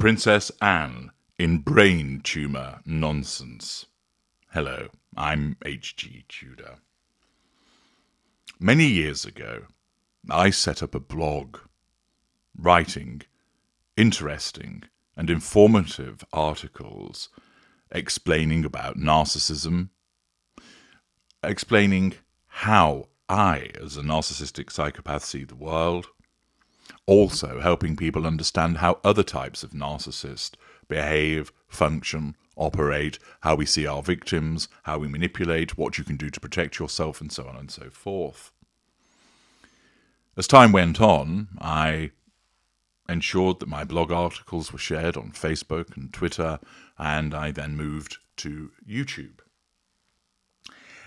Princess Anne in brain tumour nonsense. Hello, I'm H.G. Tudor. Many years ago, I set up a blog, writing interesting and informative articles explaining about narcissism, explaining how I, as a narcissistic psychopath, see the world, also helping people understand how other types of narcissists behave, function, operate, how we see our victims, how we manipulate, what you can do to protect yourself, and so on and so forth. As time went on, I ensured that my blog articles were shared on Facebook and Twitter, and I then moved to YouTube.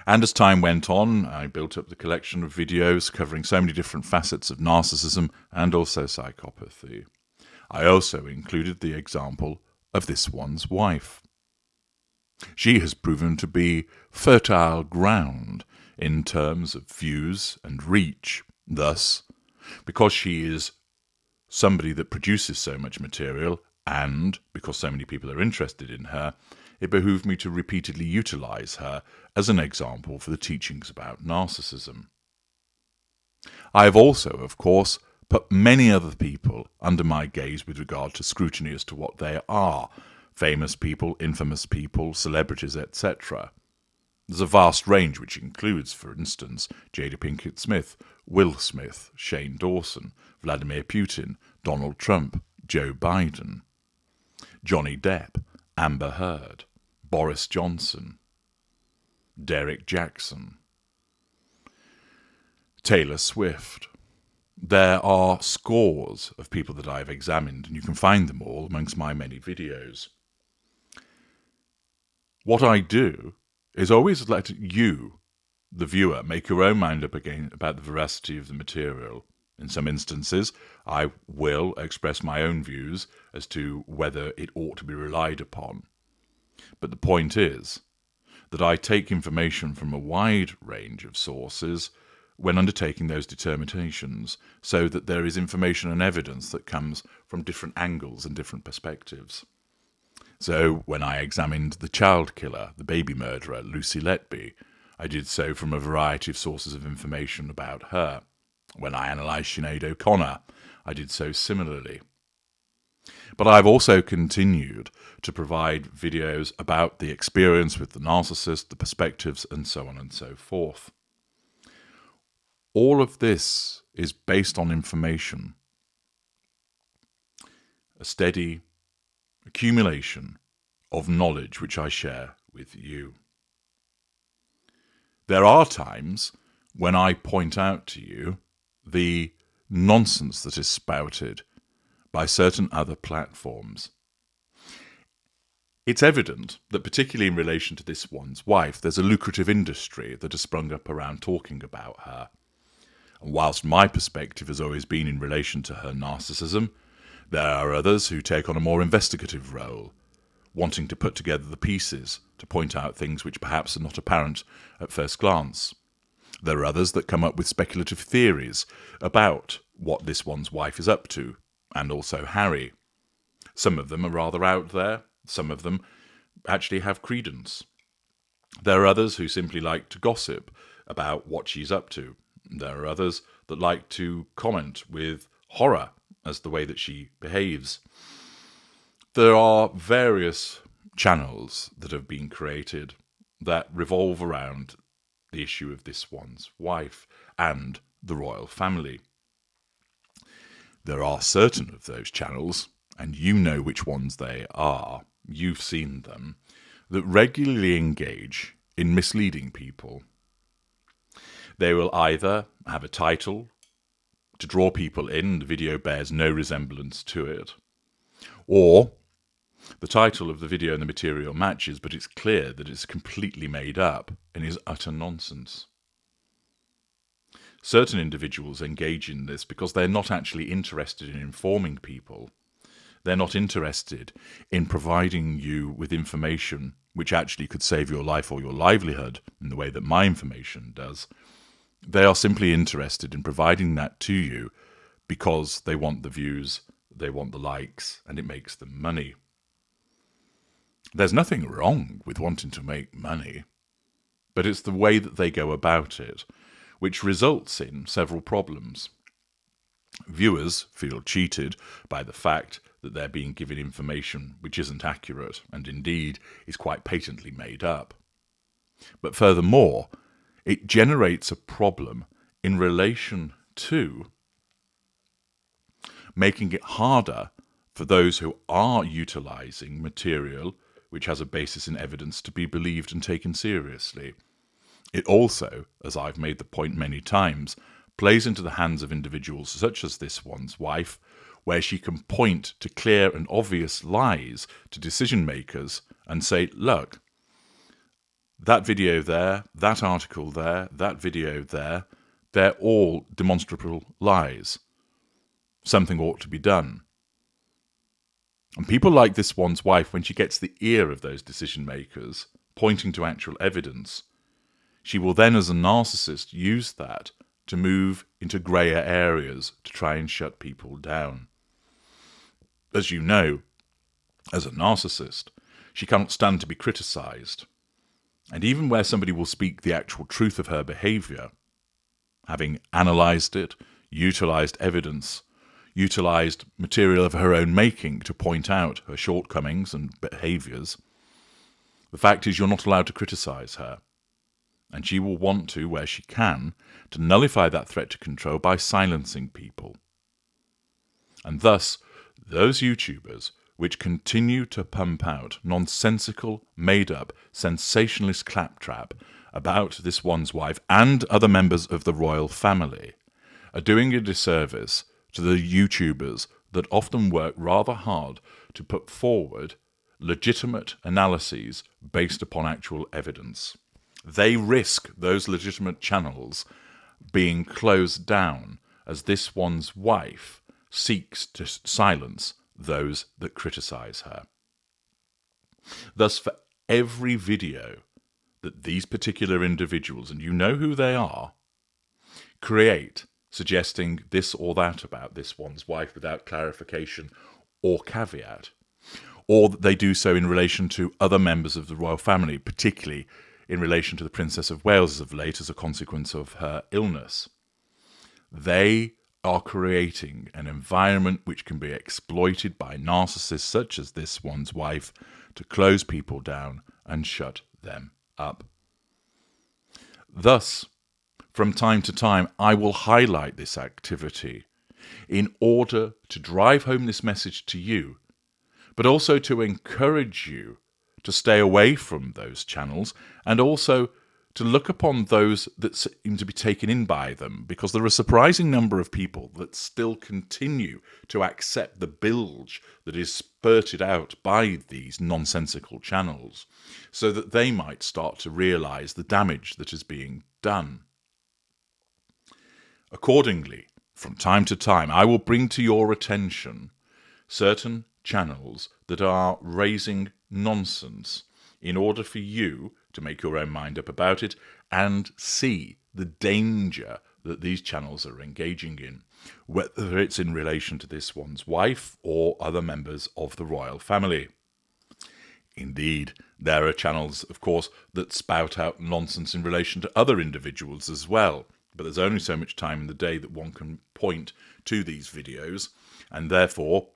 And as time went on, I built up the collection of videos covering so many different facets of narcissism and also psychopathy. I also included the example of this one's wife. She has proven to be fertile ground in terms of views and reach. Thus, because she is somebody that produces so much material, and because so many people are interested in her, it behooved me to repeatedly utilize her as an example for the teachings about narcissism. I have also, of course, put many other people under my gaze with regard to scrutiny as to what they are: famous people, infamous people, celebrities, etc. There's a vast range which includes, for instance, Jada Pinkett Smith, Will Smith, Shane Dawson, Vladimir Putin, Donald Trump, Joe Biden, Johnny Depp, Amber Heard, Boris Johnson, Derek Jackson, Taylor Swift. There are scores of people that I've examined, and you can find them all amongst my many videos. What I do is always let you, the viewer, make your own mind up again about the veracity of the material. In some instances, I will express my own views as to whether it ought to be relied upon. But the point is that I take information from a wide range of sources when undertaking those determinations, so that there is information and evidence that comes from different angles and different perspectives. So when I examined the child killer, the baby murderer, Lucy Letby, I did so from a variety of sources of information about her. When I analysed Sinead O'Connor, I did so similarly. But I've also continued to provide videos about the experience with the narcissist, the perspectives, and so on and so forth. All of this is based on information, a steady accumulation of knowledge which I share with you. There are times when I point out to you the nonsense that is spouted by certain other platforms. It's evident that, particularly in relation to this one's wife, there's a lucrative industry that has sprung up around talking about her. And whilst my perspective has always been in relation to her narcissism, there are others who take on a more investigative role, wanting to put together the pieces to point out things which perhaps are not apparent at first glance. There are others that come up with speculative theories about what this one's wife is up to, and also Harry. Some of them are rather out there, some of them actually have credence. There are others who simply like to gossip about what she's up to. There are others that like to comment with horror as the way that she behaves. There are various channels that have been created that revolve around the issue of this one's wife and the royal family. There are certain of those channels, and you know which ones they are, you've seen them, that regularly engage in misleading people. They will either have a title to draw people in, the video bears no resemblance to it, or the title of the video and the material matches, but it's clear that it's completely made up and is utter nonsense. Certain individuals engage in this because they're not actually interested in informing people. They're not interested in providing you with information which actually could save your life or your livelihood in the way that my information does. They are simply interested in providing that to you because they want the views they want the likes, and it makes them money. There's nothing wrong with wanting to make money, but it's the way that they go about it, which results in several problems. Viewers feel cheated by the fact that they're being given information which isn't accurate and indeed is quite patently made up. But furthermore, it generates a problem in relation to making it harder for those who are utilising material which has a basis in evidence to be believed and taken seriously. It also, as I've made the point many times, plays into the hands of individuals such as this one's wife, where she can point to clear and obvious lies to decision makers and say, look, that video there, that article there, that video there, they're all demonstrable lies. Something ought to be done. And people like this one's wife, when she gets the ear of those decision makers pointing to actual evidence, she will then, as a narcissist, use that to move into greyer areas to try and shut people down. As you know, as a narcissist, she cannot stand to be criticised. And even where somebody will speak the actual truth of her behaviour, having analysed it, utilised evidence, utilised material of her own making to point out her shortcomings and behaviours, the fact is you're not allowed to criticise her. And she will want to, where she can, to nullify that threat to control by silencing people. And thus, those YouTubers which continue to pump out nonsensical, made-up, sensationalist claptrap about this one's wife and other members of the royal family are doing a disservice to the YouTubers that often work rather hard to put forward legitimate analyses based upon actual evidence. They risk those legitimate channels being closed down as this one's wife seeks to silence those that criticise her. Thus, for every video that these particular individuals, and you know who they are, create suggesting this or that about this one's wife without clarification or caveat, or that they do so in relation to other members of the royal family, particularly in relation to the Princess of Wales of late as a consequence of her illness, they are creating an environment which can be exploited by narcissists such as this one's wife to close people down and shut them up. Thus, from time to time, I will highlight this activity in order to drive home this message to you, but also to encourage you to stay away from those channels and also to look upon those that seem to be taken in by them, because there are a surprising number of people that still continue to accept the bilge that is spurted out by these nonsensical channels, so that they might start to realise the damage that is being done. Accordingly, from time to time, I will bring to your attention certain channels that are raising nonsense in order for you to make your own mind up about it and see the danger that these channels are engaging in, whether it's in relation to this one's wife or other members of the royal family. Indeed, there are channels, of course, that spout out nonsense in relation to other individuals as well, but there's only so much time in the day that one can point to these videos, and therefore,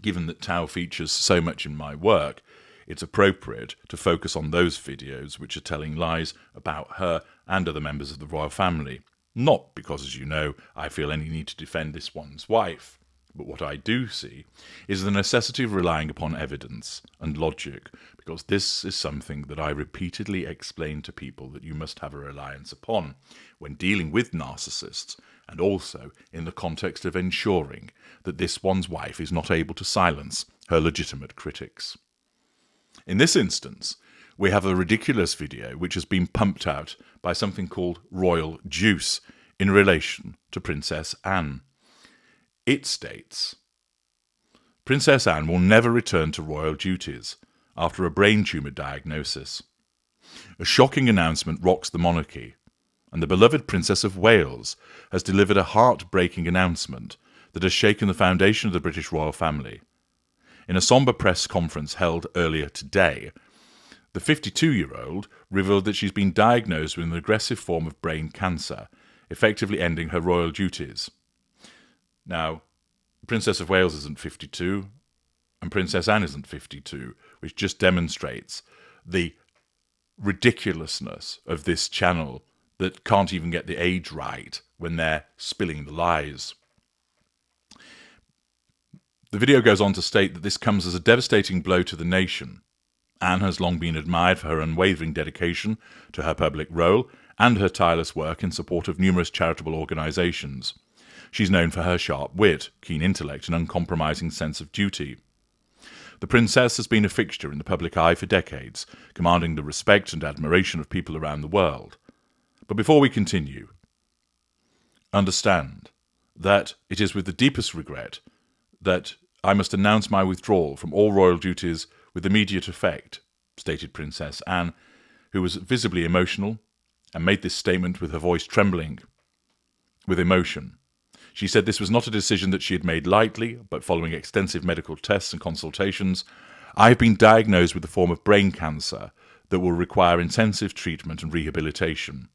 given that Tao features so much in my work, it's appropriate to focus on those videos which are telling lies about her and other members of the royal family. Not because, as you know, I feel any need to defend this one's wife, but what I do see is the necessity of relying upon evidence and logic, because this is something that I repeatedly explain to people that you must have a reliance upon when dealing with narcissists, and also in the context of ensuring that this one's wife is not able to silence her legitimate critics. In this instance, we have a ridiculous video which has been pumped out by something called Royal Juice in relation to Princess Anne. It states, Princess Anne will never return to royal duties after a brain tumour diagnosis. A shocking announcement rocks the monarchy, and the beloved Princess of Wales has delivered a heartbreaking announcement that has shaken the foundation of the British royal family. In a sombre press conference held earlier today, the 52-year-old revealed that she's been diagnosed with an aggressive form of brain cancer, effectively ending her royal duties. Now, Princess of Wales isn't 52, and Princess Anne isn't 52, which just demonstrates the ridiculousness of this channel that can't even get the age right when they're spilling the lies. The video goes on to state that this comes as a devastating blow to the nation. Anne has long been admired for her unwavering dedication to her public role and her tireless work in support of numerous charitable organisations. She's known for her sharp wit, keen intellect and uncompromising sense of duty. The princess has been a fixture in the public eye for decades, commanding the respect and admiration of people around the world. But before we continue, understand that it is with the deepest regret that I must announce my withdrawal from all royal duties with immediate effect, stated Princess Anne, who was visibly emotional and made this statement with her voice trembling with emotion. She said this was not a decision that she had made lightly, but following extensive medical tests and consultations, I have been diagnosed with a form of brain cancer that will require intensive treatment and rehabilitation.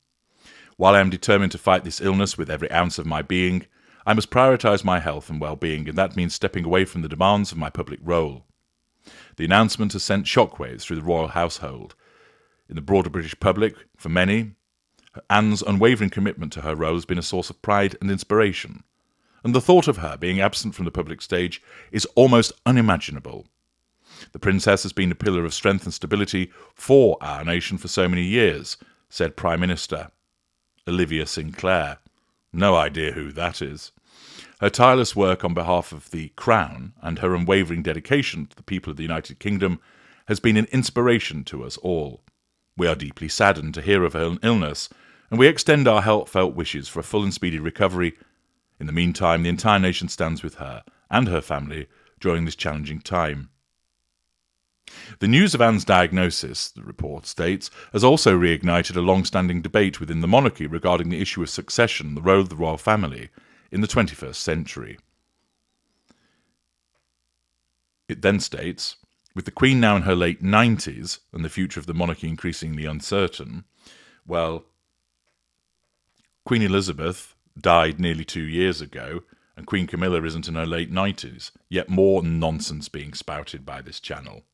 While I am determined to fight this illness with every ounce of my being, I must prioritise my health and well-being, and that means stepping away from the demands of my public role. The announcement has sent shockwaves through the royal household. In the broader British public, for many, Anne's unwavering commitment to her role has been a source of pride and inspiration, and the thought of her being absent from the public stage is almost unimaginable. The princess has been a pillar of strength and stability for our nation for so many years, said Prime Minister Olivia Sinclair. No idea who that is. Her tireless work on behalf of the Crown and her unwavering dedication to the people of the United Kingdom has been an inspiration to us all. We are deeply saddened to hear of her illness, and we extend our heartfelt wishes for a full and speedy recovery. In the meantime, the entire nation stands with her and her family during this challenging time. The news of Anne's diagnosis, the report states, has also reignited a long-standing debate within the monarchy regarding the issue of succession, the role of the royal family in the 21st century. It then states, with the Queen now in her late 90s and the future of the monarchy increasingly uncertain, well, Queen Elizabeth died nearly 2 years ago, and Queen Camilla isn't in her late 90s, yet more nonsense being spouted by this channel.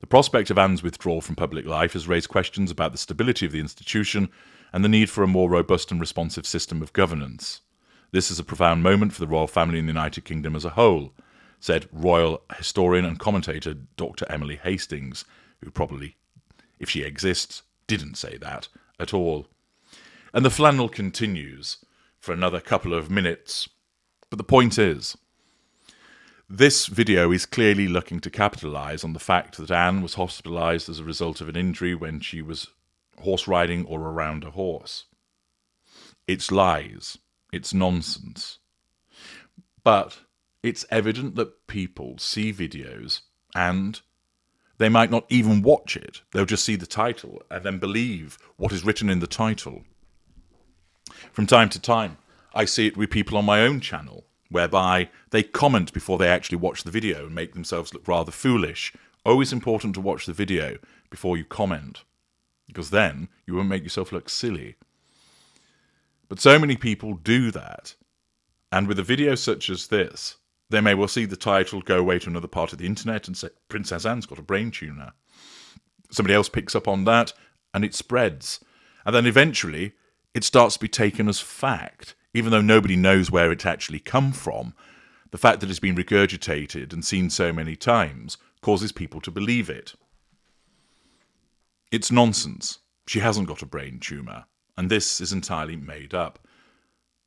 The prospect of Anne's withdrawal from public life has raised questions about the stability of the institution and the need for a more robust and responsive system of governance. This is a profound moment for the royal family in the United Kingdom as a whole, said royal historian and commentator Dr. Emily Hastings, who probably, if she exists, didn't say that at all. And the flannel continues for another couple of minutes. But the point is, this video is clearly looking to capitalise on the fact that Anne was hospitalised as a result of an injury when she was horse riding or around a horse. It's lies. It's nonsense. But it's evident that people see videos and they might not even watch it. They'll just see the title and then believe what is written in the title. From time to time, I see it with people on my own channel, whereby they comment before they actually watch the video and make themselves look rather foolish. Always important to watch the video before you comment, because then you won't make yourself look silly. But so many people do that, and with a video such as this, they may well see the title, go away to another part of the internet and say, Princess Anne's got a brain tumour. Somebody else picks up on that, and it spreads. And then eventually, it starts to be taken as fact, even though nobody knows where it actually come from. The fact that it's been regurgitated and seen so many times causes people to believe it. It's nonsense. She hasn't got a brain tumour, and this is entirely made up.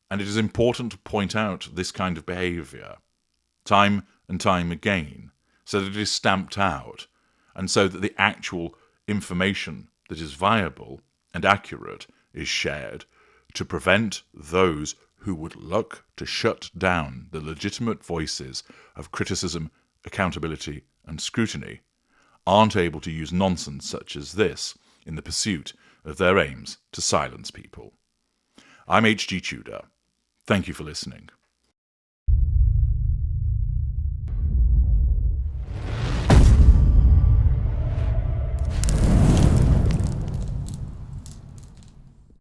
And it is important to point out this kind of behaviour, time and time again, so that it is stamped out, and so that the actual information that is viable and accurate is shared to prevent those who would look to shut down the legitimate voices of criticism, accountability, and scrutiny aren't able to use nonsense such as this in the pursuit of their aims to silence people. I'm H.G. Tudor. Thank you for listening.